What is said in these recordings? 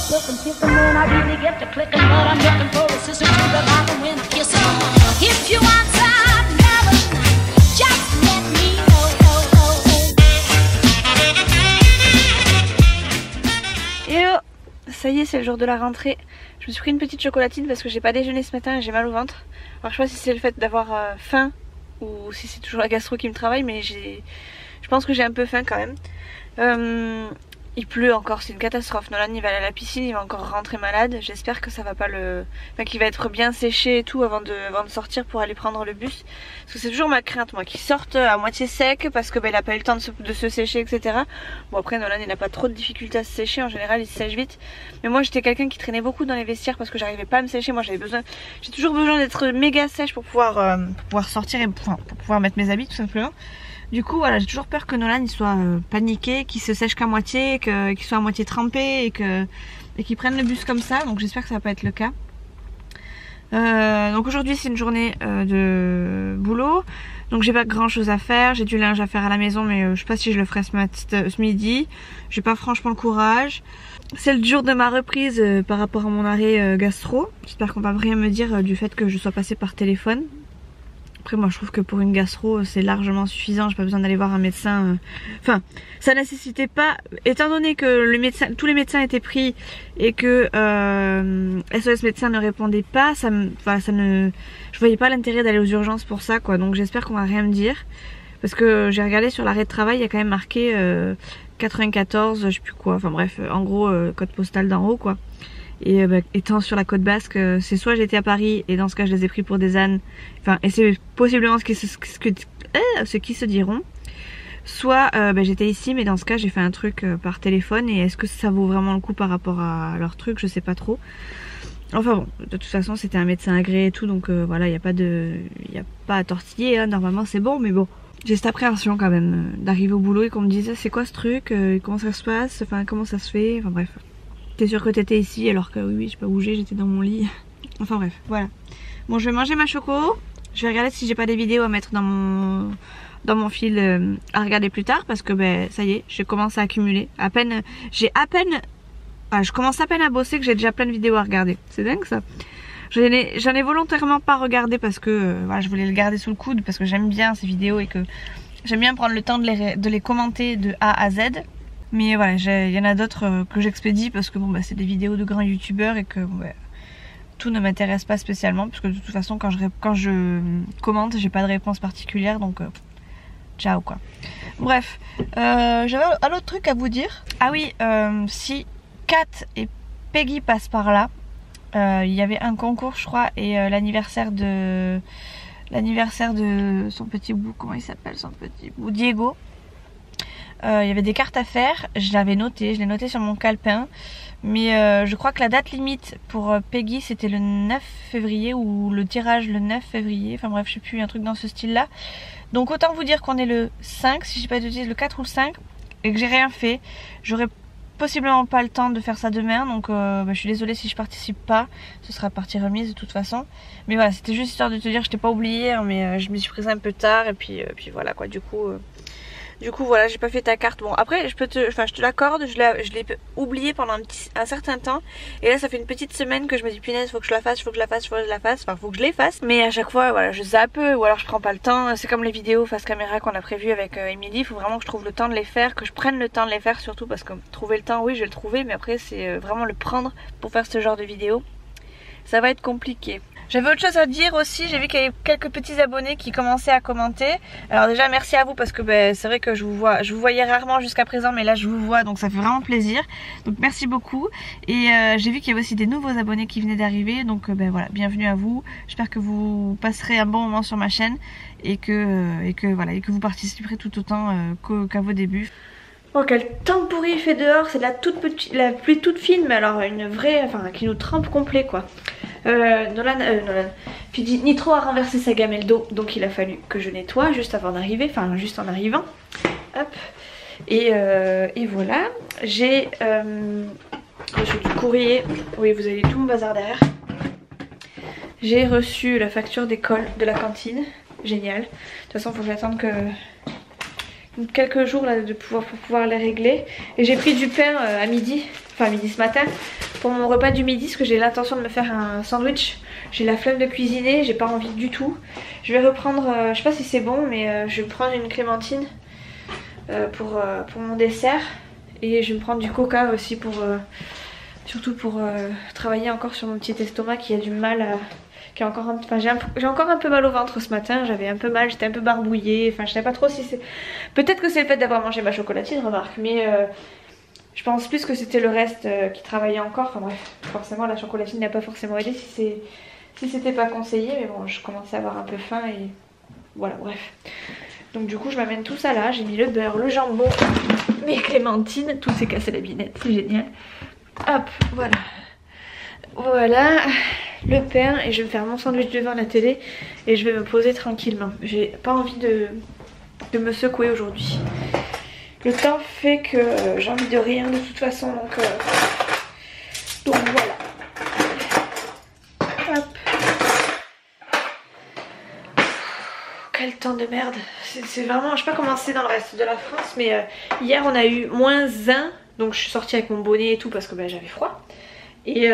silk and kissing when I really get to clicking, but I'm looking for a sister to the rock and win a kissing. If you want some love, just let me know. Hello, ça y est, c'est le jour de la rentrée. Je me suis pris une petite chocolatine parce que j'ai pas déjeuné ce matin et j'ai mal au ventre. Alors je sais pas si c'est le fait d'avoir faim ou si c'est toujours la gastro qui me travaille, mais je pense que j'ai un peu faim quand même. Il pleut encore, c'est une catastrophe. Nolan il va aller à la piscine, il va encore rentrer malade. J'espère que ça va pas le... Enfin, qu'il va être bien séché et tout avant de sortir pour aller prendre le bus. Parce que c'est toujours ma crainte, moi, qu'il sorte à moitié sec parce que il a pas eu le temps de se sécher, etc. Bon après Nolan il n'a pas trop de difficultés à se sécher, en général il se sèche vite. Mais moi j'étais quelqu'un qui traînait beaucoup dans les vestiaires parce que j'arrivais pas à me sécher. Moi j'ai toujours besoin d'être méga sèche pour pouvoir sortir et pour pouvoir mettre mes habits tout simplement. Du coup voilà, j'ai toujours peur que Nolan il soit paniqué, qu'il se sèche qu'à moitié, qu'il soit à moitié trempé et qu'il prenne le bus comme ça. Donc j'espère que ça va pas être le cas. Donc aujourd'hui c'est une journée de boulot. Donc j'ai pas grand chose à faire. J'ai du linge à faire à la maison, mais je sais pas si je le ferai ce midi. J'ai pas franchement le courage. C'est le jour de ma reprise par rapport à mon arrêt gastro. J'espère qu'on va rien me dire du fait que je sois passée par téléphone. Après moi je trouve que pour une gastro c'est largement suffisant, j'ai pas besoin d'aller voir un médecin. Enfin ça nécessitait pas, étant donné que tous les médecins étaient pris et que SOS médecin ne répondait pas, je voyais pas l'intérêt d'aller aux urgences pour ça quoi. Donc j'espère qu'on va rien me dire. Parce que j'ai regardé sur l'arrêt de travail, il y a quand même marqué 94, je sais plus quoi, enfin bref, en gros code postal d'en haut quoi. Et étant sur la côte basque, c'est soit j'étais à Paris et dans ce cas je les ai pris pour des ânes, enfin et c'est possiblement ce qui se diront, soit j'étais ici mais dans ce cas j'ai fait un truc par téléphone et est-ce que ça vaut vraiment le coup par rapport à leur truc, je sais pas trop. Enfin bon, de toute façon c'était un médecin agréé et tout donc voilà, il n'y a pas à tortiller, hein, normalement c'est bon, mais bon. J'ai cette appréhension quand même d'arriver au boulot et qu'on me dise c'est quoi ce truc, comment ça se passe, enfin comment ça se fait, enfin bref. T'es sûr que t'étais ici alors que oui j'ai pas bougé, j'étais dans mon lit. Enfin bref, voilà. Bon je vais manger ma choco. Je vais regarder si j'ai pas des vidéos à mettre dans mon fil à regarder plus tard. Parce que ça y est, je commence à accumuler. Je commence à peine à bosser que j'ai déjà plein de vidéos à regarder. C'est dingue ça. J'en ai volontairement pas regardé parce que voilà, je voulais le garder sous le coude. Parce que j'aime bien ces vidéos et que j'aime bien prendre le temps de les commenter de A à Z. Mais voilà, il y en a d'autres que j'expédie parce que bon c'est des vidéos de grands youtubeurs et que tout ne m'intéresse pas spécialement parce que de toute façon quand je commente j'ai pas de réponse particulière donc ciao quoi. Bref, j'avais un autre truc à vous dire. Ah oui, si Kat et Peggy passent par là, il y avait un concours je crois et l'anniversaire de son petit bout, comment il s'appelle son petit bout, Diego. Il y avait des cartes à faire, je l'ai noté sur mon calepin. Mais je crois que la date limite pour Peggy c'était le 9 février ou le tirage le 9 février. Enfin bref, je sais plus, un truc dans ce style là. Donc autant vous dire qu'on est le 5, si je dis pas de bêtises, le 4 ou le 5. Et que j'ai rien fait. J'aurais possiblement pas le temps de faire ça demain. Donc je suis désolée si je participe pas. Ce sera partie remise de toute façon. Mais voilà, c'était juste histoire de te dire, je t'ai pas oublié hein, mais je me suis prise un peu tard. Et puis voilà quoi, du coup voilà, j'ai pas fait ta carte. Bon après je te l'accorde, je l'ai oublié pendant un certain temps. Et là ça fait une petite semaine que je me dis punaise, faut que je la fasse, faut que je les fasse. Mais à chaque fois voilà, je zappe ou alors je prends pas le temps. C'est comme les vidéos face caméra qu'on a prévues avec Émilie. Il faut vraiment que je trouve le temps de les faire, que je prenne le temps de les faire surtout. Parce que trouver le temps, oui je vais le trouver, mais après c'est vraiment le prendre pour faire ce genre de vidéo. Ça va être compliqué. J'avais autre chose à dire aussi, j'ai vu qu'il y avait quelques petits abonnés qui commençaient à commenter. Alors déjà merci à vous parce que c'est vrai que je vous voyais rarement jusqu'à présent, mais là je vous vois donc ça fait vraiment plaisir. Donc merci beaucoup. Et j'ai vu qu'il y avait aussi des nouveaux abonnés qui venaient d'arriver, donc voilà, bienvenue à vous. J'espère que vous passerez un bon moment sur ma chaîne et que vous participerez tout autant qu'à vos débuts. Oh quel temps pourri il fait dehors, c'est la pluie toute fine, mais alors une vraie, enfin qui nous trempe complet quoi. Nolan, puis Nitro a renversé sa gamelle d'eau, donc il a fallu que je nettoie juste avant d'arriver, enfin juste en arrivant. Hop. Et voilà, j'ai reçu du courrier, oui vous avez tout mon bazar derrière. J'ai reçu la facture d'école de la cantine, génial. De toute façon il faut que j'attende quelques jours là, pour pouvoir les régler. Et j'ai pris du pain à midi, enfin à midi ce matin, pour mon repas du midi, parce que j'ai l'intention de me faire un sandwich. J'ai la flemme de cuisiner, j'ai pas envie du tout. Je vais reprendre, je sais pas si c'est bon, mais je vais prendre une clémentine pour mon dessert. Et je vais me prendre du coca aussi pour surtout pour travailler encore sur mon petit estomac qui a du mal à... Qui a encore j'ai encore un peu mal au ventre ce matin, j'avais un peu mal, j'étais un peu barbouillée, enfin je sais pas trop si c'est... Peut-être que c'est le fait d'avoir mangé ma chocolatine, remarque, mais je pense plus que c'était le reste qui travaillait encore. Enfin bref, forcément la chocolatine n'a pas forcément aidé si c'était pas conseillé, mais bon, je commençais à avoir un peu faim et voilà, bref. Donc du coup je m'amène tout ça là, j'ai mis le beurre, le jambon, mes clémentines, tout s'est cassé la binette, c'est génial. Hop, voilà. Voilà, le pain, et je vais me faire mon sandwich devant la télé et je vais me poser tranquillement. J'ai pas envie de me secouer aujourd'hui. Le temps fait que j'ai envie de rien de toute façon, donc voilà. Hop. Quel temps de merde. C'est vraiment, je sais pas comment c'est dans le reste de la France, mais hier on a eu -1, donc je suis sortie avec mon bonnet et tout parce que j'avais froid. Et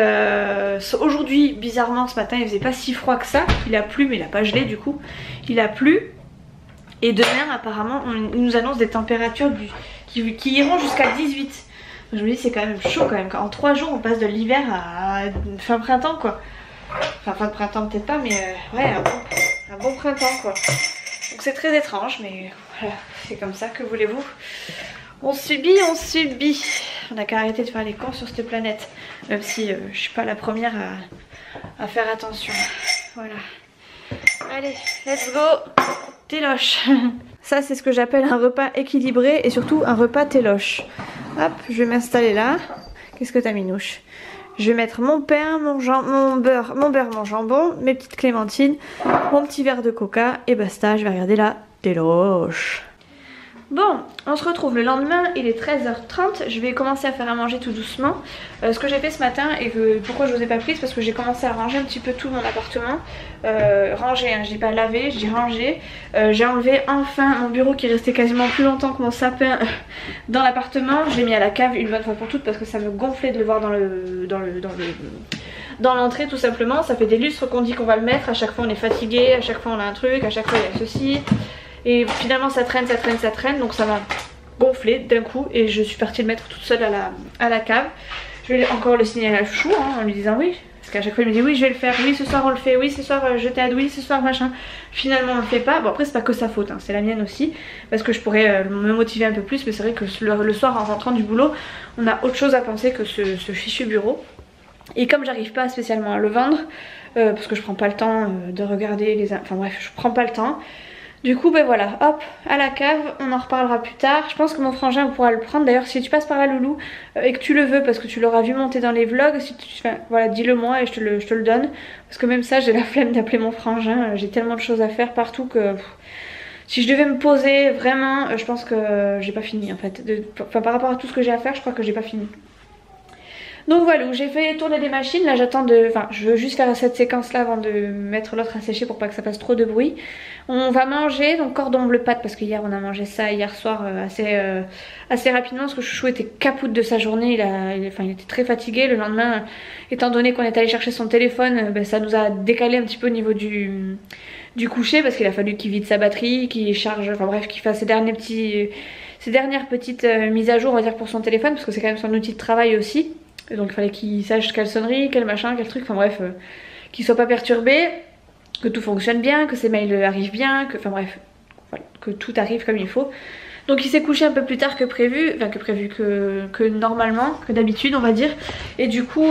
aujourd'hui, bizarrement ce matin il faisait pas si froid que ça. Il a plu, mais il a pas gelé du coup. Il a plu. Et demain apparemment on nous annonce des températures qui iront jusqu'à 18. Donc, je me dis c'est quand même chaud quand même. En 3 jours on passe de l'hiver à fin printemps quoi. Enfin fin de printemps peut-être pas, mais ouais un bon printemps quoi. Donc c'est très étrange, mais voilà, c'est comme ça, que voulez-vous. On subit, on subit. On a qu'à arrêter de faire les cons sur cette planète. Même si je suis pas la première à faire attention. Voilà. Allez, let's go. Téloche. Ça c'est ce que j'appelle un repas équilibré et surtout un repas téloche. Hop, je vais m'installer là. Qu'est-ce que t'as, Minouche? Je vais mettre mon pain, mon beurre, mon jambon, mes petites clémentines, mon petit verre de coca et basta, je vais regarder la téloche. Bon, on se retrouve le lendemain, il est 13h30, je vais commencer à faire à manger tout doucement. Ce que j'ai fait ce matin et pourquoi je vous ai pas pris, c'est parce que j'ai commencé à ranger un petit peu tout mon appartement. Ranger, hein, je dis pas laver, je dis ranger. J'ai enlevé enfin mon bureau qui restait quasiment plus longtemps que mon sapin dans l'appartement. Je l'ai mis à la cave une bonne fois pour toutes parce que ça me gonflait de le voir dans l'entrée tout simplement. Ça fait des lustres qu'on dit qu'on va le mettre, à chaque fois on est fatigué, à chaque fois on a un truc, à chaque fois il y a ceci. Et finalement ça traîne, donc ça m'a gonflé d'un coup et je suis partie le mettre toute seule à la cave. Je vais encore le signaler à Chou en lui disant oui, parce qu'à chaque fois il me dit oui je vais le faire, oui ce soir on le fait, oui ce soir je t'aide, oui ce soir machin. Finalement on le fait pas, bon après c'est pas que sa faute, hein, c'est la mienne aussi, parce que je pourrais me motiver un peu plus, mais c'est vrai que le soir en rentrant du boulot on a autre chose à penser que ce fichu bureau. Et comme j'arrive pas spécialement à le vendre, parce que je prends pas le temps de regarder enfin bref je prends pas le temps. Du coup voilà, hop, à la cave, on en reparlera plus tard. Je pense que mon frangin pourra le prendre. D'ailleurs si tu passes par là Loulou et que tu le veux, parce que tu l'auras vu monter dans les vlogs, si tu, enfin, voilà, dis-le moi et je te le donne. Parce que même ça j'ai la flemme d'appeler mon frangin, j'ai tellement de choses à faire partout que... si je devais me poser vraiment, je pense que j'ai pas fini en fait. Enfin par rapport à tout ce que j'ai à faire, je crois que j'ai pas fini. Donc voilà, j'ai fait tourner des machines, là j'attends de... Enfin je veux juste faire cette séquence là avant de mettre l'autre à sécher pour pas que ça fasse trop de bruit. On va manger, donc cordon bleu pâte, parce que hier on a mangé ça hier soir assez rapidement, parce que Chouchou était capoute de sa journée, il était très fatigué. Le lendemain, étant donné qu'on est allé chercher son téléphone, ça nous a décalé un petit peu au niveau du coucher, parce qu'il a fallu qu'il vide sa batterie, qu'il charge, enfin bref, qu'il fasse ses dernières petites mises à jour on va dire pour son téléphone, parce que c'est quand même son outil de travail aussi. Et donc il fallait qu'il sache quelle sonnerie, quel machin, quel truc, enfin bref, qu'il soit pas perturbé, que tout fonctionne bien, que ses mails arrivent bien, que, enfin bref, voilà, que tout arrive comme il faut. Donc il s'est couché un peu plus tard que prévu, enfin que normalement, que d'habitude on va dire. Et du coup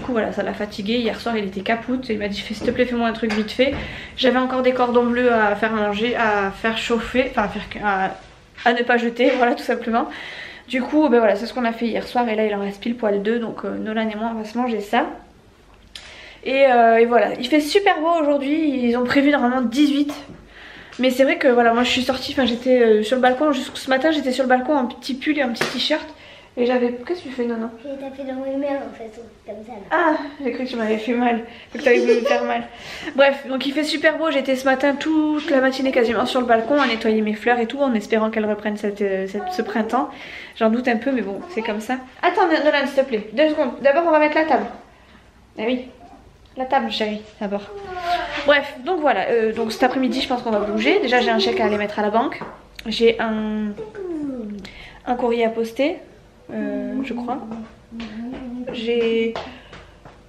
voilà, ça l'a fatigué. Hier soir il était capoute, il m'a dit s'il te plaît fais-moi un truc vite fait. J'avais encore des cordons bleus à faire manger, à faire chauffer, enfin à ne pas jeter, voilà tout simplement. Du coup voilà, c'est ce qu'on a fait hier soir et là il en reste pile poil 2, donc Nolan et moi on va se manger ça. Et voilà, il fait super beau aujourd'hui, ils ont prévu normalement 18. Mais c'est vrai que voilà, moi je suis sortie, enfin j'étais sur le balcon, jusqu'au ce matin j'étais sur le balcon en petit pull et en petit t-shirt. Et j'avais... Qu'est-ce que tu fais, Nono? J'ai tapé dans mes mains en fait, comme ça là. Ah, j'ai cru que tu m'avais fait mal, que tu avais voulu me faire mal. Bref, donc il fait super beau, j'étais ce matin toute la matinée quasiment sur le balcon à nettoyer mes fleurs et tout en espérant qu'elles reprennent ce printemps. J'en doute un peu mais bon, c'est comme ça. Attends Nolan s'il te plaît, 2 secondes, d'abord on va mettre la table. Ah oui, la table chérie, d'abord. Bref, donc voilà, donc cet après-midi je pense qu'on va bouger. Déjà j'ai un chèque à aller mettre à la banque. J'ai un courrier à poster. Je crois. J'ai...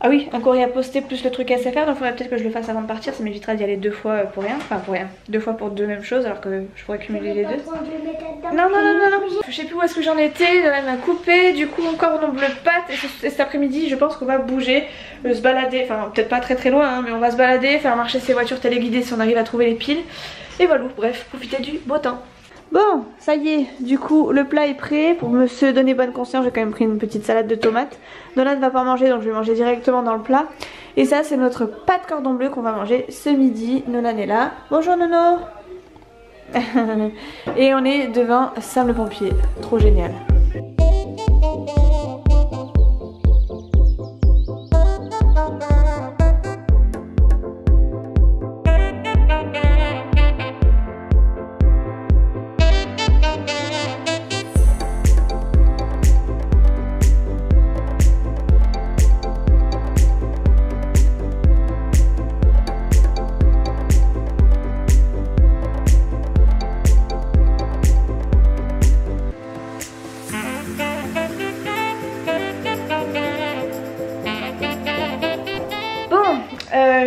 Ah oui, un courrier à poster plus le truc SFR, donc il faudrait peut-être que je le fasse avant de partir, ça m'évitera d'y aller 2 fois pour rien, enfin pour rien, 2 fois pour 2 mêmes choses alors que je pourrais cumuler les 2. Non, je sais plus où est-ce que j'en étais, Nolan m'a coupé, du coup encore on bleu pâte et cet après-midi je pense qu'on va bouger, se balader, enfin peut-être pas très loin hein, mais on va se balader, faire marcher ces voitures téléguidées si on arrive à trouver les piles, et voilà, bref, profiter du beau temps. Bon, ça y est, du coup le plat est prêt. Pour me se donner bonne conscience, j'ai quand même pris une petite salade de tomates. Nolan ne va pas manger donc je vais manger directement dans le plat. Et ça c'est notre pâte cordon bleu qu'on va manger ce midi. Nolan est là. Bonjour Nono. Et on est devant Sam le pompier, trop génial.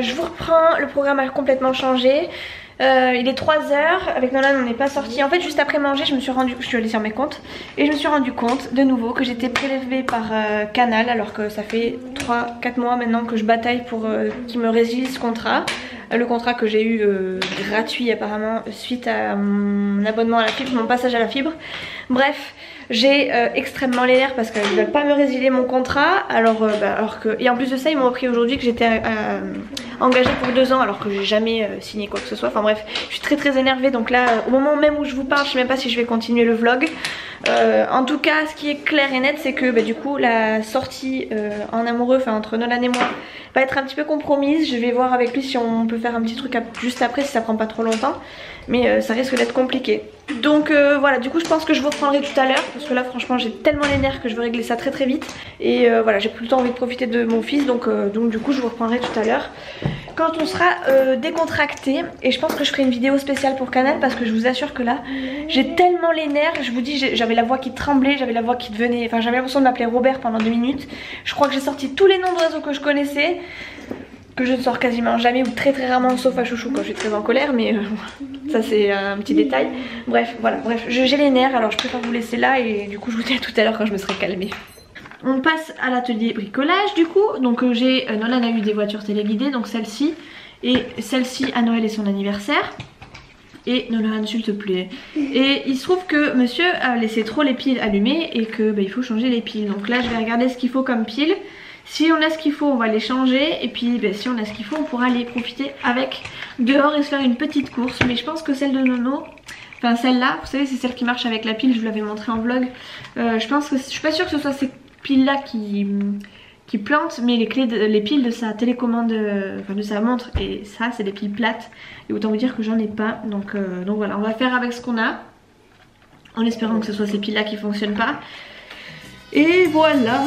Je vous reprends, le programme a complètement changé. Il est 3h, avec Nolan on n'est pas sorti. En fait juste après manger je suis allée sur mes comptes et je me suis rendu compte de nouveau que j'étais prélevée par Canal alors que ça fait 3-4 mois maintenant que je bataille pour qu'ils me résilient ce contrat. Le contrat que j'ai eu gratuit apparemment suite à mon abonnement à la fibre, mon passage à la fibre. Bref, j'ai extrêmement les nerfs parce qu'ils ne veulent pas me résilier mon contrat alors que... Et en plus de ça ils m'ont appris aujourd'hui que j'étais engagée pour 2 ans alors que j'ai jamais signé quoi que ce soit. Enfin bref, je suis très énervée donc là au moment même où je vous parle je sais même pas si je vais continuer le vlog. En tout cas ce qui est clair et net c'est que du coup la sortie en amoureux, enfin entre Nolan et moi va être un petit peu compromise. Je vais voir avec lui si on peut faire un petit truc juste après si ça prend pas trop longtemps. Mais ça risque d'être compliqué. Donc voilà, du coup je pense que je vous reprendrai tout à l'heure parce que là franchement j'ai tellement les nerfs que je veux régler ça très vite. Et voilà, j'ai plus le temps envie de profiter de mon fils donc du coup je vous reprendrai tout à l'heure quand on sera décontracté. Et je pense que je ferai une vidéo spéciale pour Canal parce que je vous assure que là j'ai tellement les nerfs. Je vous dis, j'avais la voix qui tremblait, j'avais la voix qui devenait... Enfin j'avais l'impression de m'appeler Robert pendant 2 minutes. Je crois que j'ai sorti tous les noms d'oiseaux que je connaissais, que je ne sors quasiment jamais ou très rarement sauf à chouchou quand je suis très en colère, mais ça c'est un petit détail. Bref, voilà, bref, j'ai les nerfs alors je préfère vous laisser là et du coup je vous dis à tout à l'heure quand je me serai calmée. On passe à l'atelier bricolage du coup, donc Nolan a eu des voitures téléguidées, donc celle-ci et celle-ci à Noël et son anniversaire. Et Nolan s'il te plaît. Et il se trouve que monsieur a laissé trop les piles allumées et que il faut changer les piles. Donc là je vais regarder ce qu'il faut comme piles. Si on a ce qu'il faut on va les changer et puis si on a ce qu'il faut on pourra aller profiter avec dehors et se faire une petite course. Mais je pense que celle de Nono, enfin celle-là, vous savez c'est celle qui marche avec la pile, je vous l'avais montré en vlog. Je pense que je suis pas sûre que ce soit ces piles là qui plantent, mais les piles de sa télécommande, enfin de sa montre, et ça c'est des piles plates et autant vous dire que j'en ai pas. Donc voilà, on va faire avec ce qu'on a en espérant que ce soit ces piles là qui fonctionnent pas. Et voilà.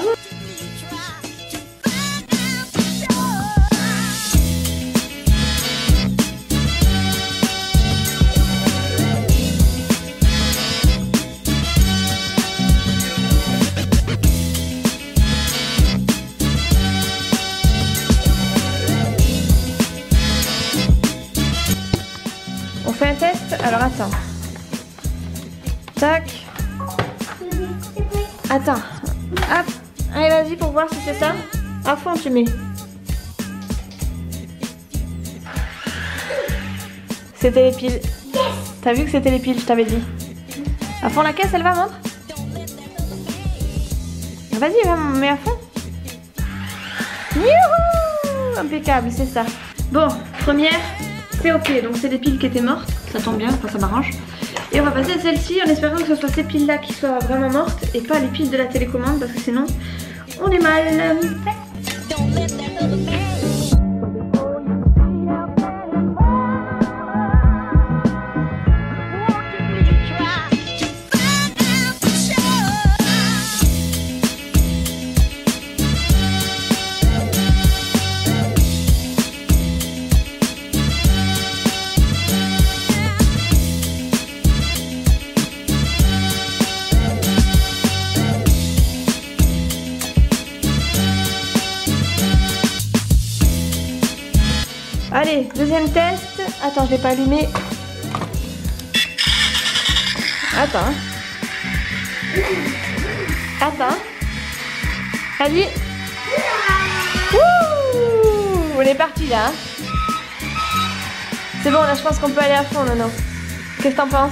On fait un test? Alors attends. Tac. Attends. Hop. Allez vas-y pour voir si c'est ça. À fond tu mets. C'était les piles. T'as vu que c'était les piles, je t'avais dit. À fond la caisse, elle va, montre. Vas-y, mets à fond. Youhou! Impeccable, c'est ça. Bon, première, c'est ok. Donc c'est des piles qui étaient mortes. Ça tombe bien, enfin ça m'arrange. Et on va passer à celle-ci en espérant que ce soit ces piles là qui soient vraiment mortes et pas les piles de la télécommande parce que sinon on est mal. Allez, deuxième test. Attends, je l'ai pas allumé. Attends. Attends. Vas-y. Wouh, on est parti là. C'est bon, là je pense qu'on peut aller à fond, Nono. Qu'est-ce que t'en penses?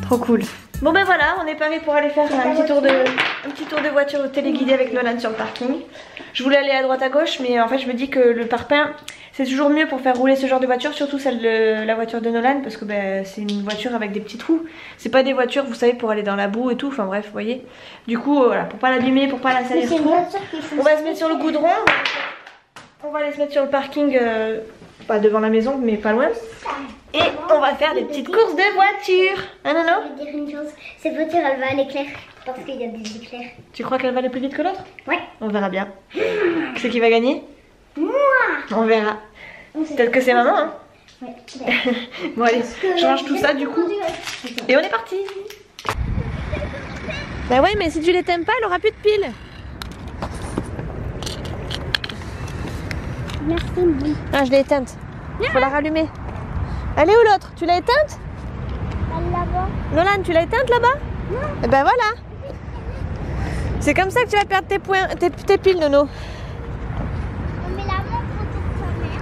Trop cool. Bon ben voilà, on est paré pour aller faire un petit tour de voiture téléguidée avec Nolan sur le parking. Je voulais aller à droite à gauche, mais en fait je me dis que le parpaing c'est toujours mieux pour faire rouler ce genre de voiture, surtout celle de la voiture de Nolan, parce que ben, c'est une voiture avec des petits trous. C'est pas des voitures, vous savez, pour aller dans la boue et tout, enfin bref, vous voyez. Du coup, voilà, pour pas l'abîmer, pour pas la salir trop, on va se mettre sur le goudron, on va aller se mettre sur le parking, pas devant la maison, mais pas loin. Et on va faire des petites courses de voiture. Hein, non, non? Je vais dire une chose, cette voiture elle va à l'éclair parce qu'il y a des éclairs. Tu crois qu'elle va aller plus vite que l'autre? Ouais. On verra bien. Qui c'est qui va gagner? Moi. On verra. Peut-être que c'est maman, hein? Ouais. Bon allez, je range tout ça du coup. Et on est parti. Bah ouais, mais si tu l'éteins pas, elle aura plus de piles. Merci, maman. Ah, je l'ai éteinte. Faut la rallumer. Elle est où l'autre? Tu l'as éteinte? Elle là-bas. Nolan, tu l'as éteinte là-bas? Et ben voilà. C'est comme ça que tu vas perdre tes piles, Nono. On met la montre autour de sa mère.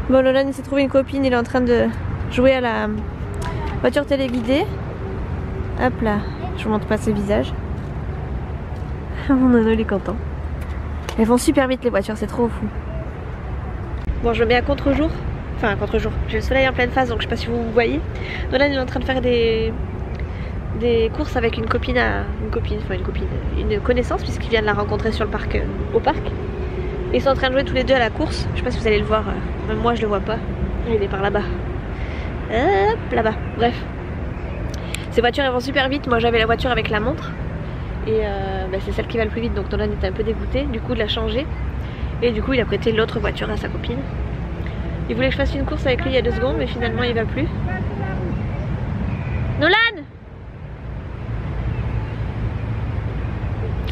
Bon, Nolan il s'est trouvé une copine, il est en train de jouer à la voiture téléguidée. Hop là, je vous montre pas ses visages. Mon Nono il est content. Elles vont super vite les voitures, c'est trop fou. Bon, je le mets à contre-jour. Enfin, à contre-jour. J'ai le soleil en pleine face, donc je sais pas si vous voyez. Nolan il est en train de faire des courses avec une connaissance, puisqu'il vient de la rencontrer sur le parc, au parc. Et ils sont en train de jouer tous les deux à la course. Je sais pas si vous allez le voir, même moi je le vois pas. Il est par là-bas. Hop, là-bas. Bref. Ces voitures elles vont super vite. Moi j'avais la voiture avec la montre. Et bah, c'est celle qui va le plus vite, donc Nolan était un peu dégoûté du coup de la changer. Et du coup il a prêté l'autre voiture à sa copine. Il voulait que je fasse une course avec lui il y a 2 secondes, mais finalement il va plus. Nolan!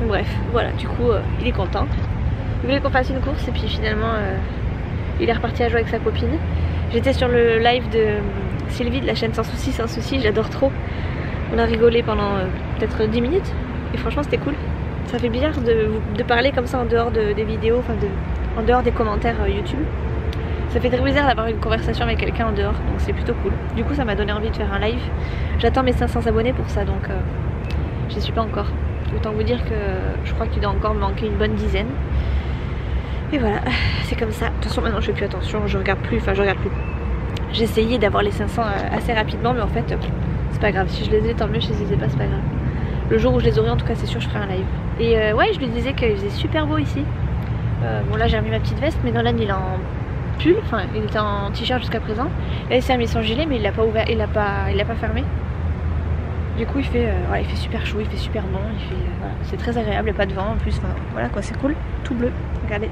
Bref, voilà, du coup il est content. Il voulait qu'on fasse une course et puis finalement il est reparti à jouer avec sa copine. J'étais sur le live de Sylvie de la chaîne Sans Souci, j'adore trop. On a rigolé pendant peut-être 10 minutes et franchement c'était cool. Ça fait bizarre de parler comme ça en dehors des vidéos, enfin en dehors des commentaires YouTube. Ça fait très bizarre d'avoir une conversation avec quelqu'un en dehors, donc c'est plutôt cool. Du coup ça m'a donné envie de faire un live. J'attends mes 500 abonnés pour ça, donc je suis pas encore. Autant vous dire que je crois qu'il doit encore me manquer une bonne dizaine. Et voilà, c'est comme ça. De toute façon maintenant je fais plus attention, je regarde plus. J'ai essayé d'avoir les 500 assez rapidement, mais en fait c'est pas grave. Si je les ai tant mieux, si je les ai pas c'est pas grave. Le jour où je les aurai en tout cas c'est sûr je ferai un live. Et ouais, je lui disais qu'il faisait super beau ici. Bon là j'ai remis ma petite veste, mais Nolan il est en pull, enfin il était en t-shirt jusqu'à présent. Là il s'est remis son gilet mais il l'a pas ouvert, il l'a pas fermé. Du coup il fait super chaud, il fait super bon, voilà, c'est très agréable, il n'y a pas de vent en plus, enfin voilà quoi, c'est cool. Tout bleu, regardez.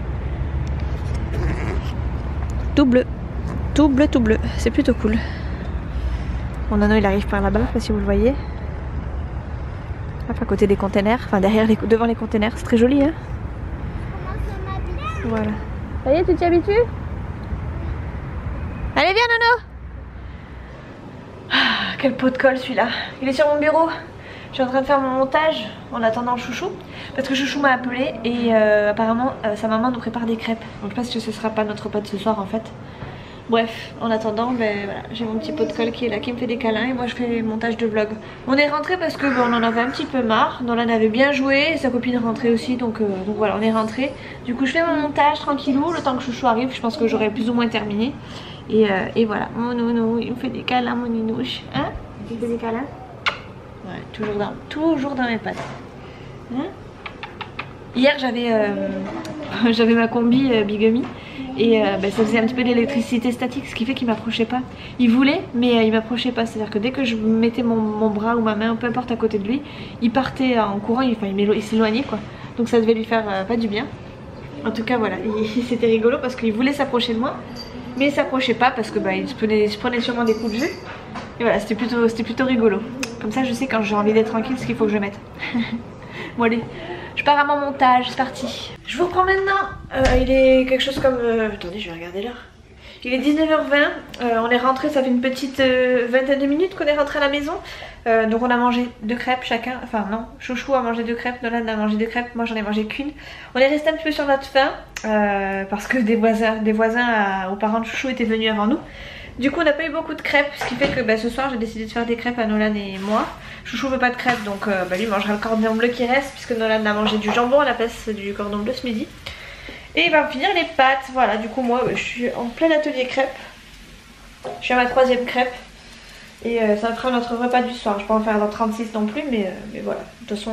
Tout bleu, c'est plutôt cool. Mon Nano il arrive par là-bas, je sais pas si vous le voyez. Hop, à côté des containers, enfin devant les containers, c'est très joli hein. Voilà. Ça y est, tu t'y habitues? Allez viens Nono. Ah, quel pot de colle celui-là. Il est sur mon bureau. Je suis en train de faire mon montage en attendant Chouchou. Parce que Chouchou m'a appelé et apparemment sa maman nous prépare des crêpes. Donc je pense que ce sera pas notre repas de ce soir en fait. Bref, en attendant, ben voilà, j'ai mon petit pot de colle qui est là, qui me fait des câlins et moi je fais le montage de vlog. On est rentré parce que on en avait un petit peu marre. Nolan avait bien joué et sa copine rentrait aussi, donc voilà, on est rentré. Du coup je fais mon montage tranquillou, le temps que Chouchou arrive, je pense que j'aurai plus ou moins terminé. Et voilà, mon nounou, il me fait des câlins, mon ninouche. Hein? Il me fait des câlins? Ouais, toujours dans mes pattes. Hein? Hier j'avais ma combi Bigamy et ça faisait un petit peu d'électricité statique, ce qui fait qu'il m'approchait pas. Il voulait mais il m'approchait pas, c'est à dire que dès que je mettais mon bras ou ma main, peu importe, à côté de lui, il partait en courant, il s'éloignait quoi. Donc ça devait lui faire pas du bien. En tout cas voilà, c'était rigolo parce qu'il voulait s'approcher de moi mais il s'approchait pas parce que il se prenait sûrement des coups de jus. Et voilà, c'était plutôt rigolo. Comme ça je sais quand j'ai envie d'être tranquille ce qu'il faut que je mette. Bon allez, je pars à mon montage, c'est parti. Je vous reprends maintenant, il est quelque chose comme... attendez, je vais regarder l'heure. Il est 19h20, on est rentré, ça fait une petite vingtaine de minutes qu'on est rentré à la maison. Donc on a mangé 2 crêpes chacun, enfin non, Chouchou a mangé 2 crêpes, Nolan a mangé 2 crêpes, moi j'en ai mangé qu'une. On est resté un petit peu sur notre faim, parce que des voisins aux parents de Chouchou étaient venus avant nous. Du coup on n'a pas eu beaucoup de crêpes, ce qui fait que ce soir j'ai décidé de faire des crêpes à Nolan et moi. Chouchou veut pas de crêpes, donc lui mangera le cordon bleu qui reste, puisque Nolan a mangé du jambon à la place du cordon bleu ce midi. Et il va finir les pâtes, voilà. Du coup moi je suis en plein atelier crêpes. Je suis à ma 3e crêpe. Et ça fera notre repas du soir. Je peux en faire dans 36 non plus, mais voilà. De toute façon,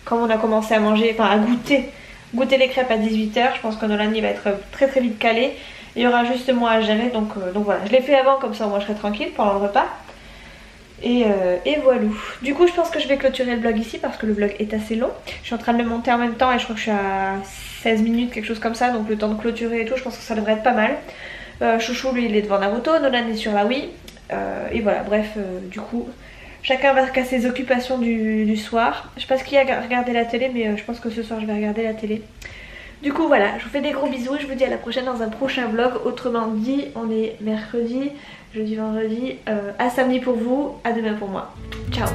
comme on a commencé à manger, enfin à goûter les crêpes à 18 h, je pense que Nolan il va être très très vite calé. Il y aura juste moi à gérer, donc voilà. Je l'ai fait avant, comme ça moi je serai tranquille pendant le repas. Et voilà. Du coup je pense que je vais clôturer le vlog ici parce que le vlog est assez long. Je suis en train de le monter en même temps et je crois que je suis à 16 minutes, quelque chose comme ça. Donc le temps de clôturer et tout, je pense que ça devrait être pas mal. Chouchou lui il est devant Naruto, Nolan est sur la Wii. Et voilà, bref, du coup chacun va à ses occupations du soir. Je sais pas ce qu'il y a à regarder la télé, mais je pense que ce soir je vais regarder la télé. Du coup voilà, je vous fais des gros bisous et je vous dis à la prochaine dans un prochain vlog. Autrement dit, on est mercredi, jeudi, vendredi, à samedi pour vous, à demain pour moi. Ciao.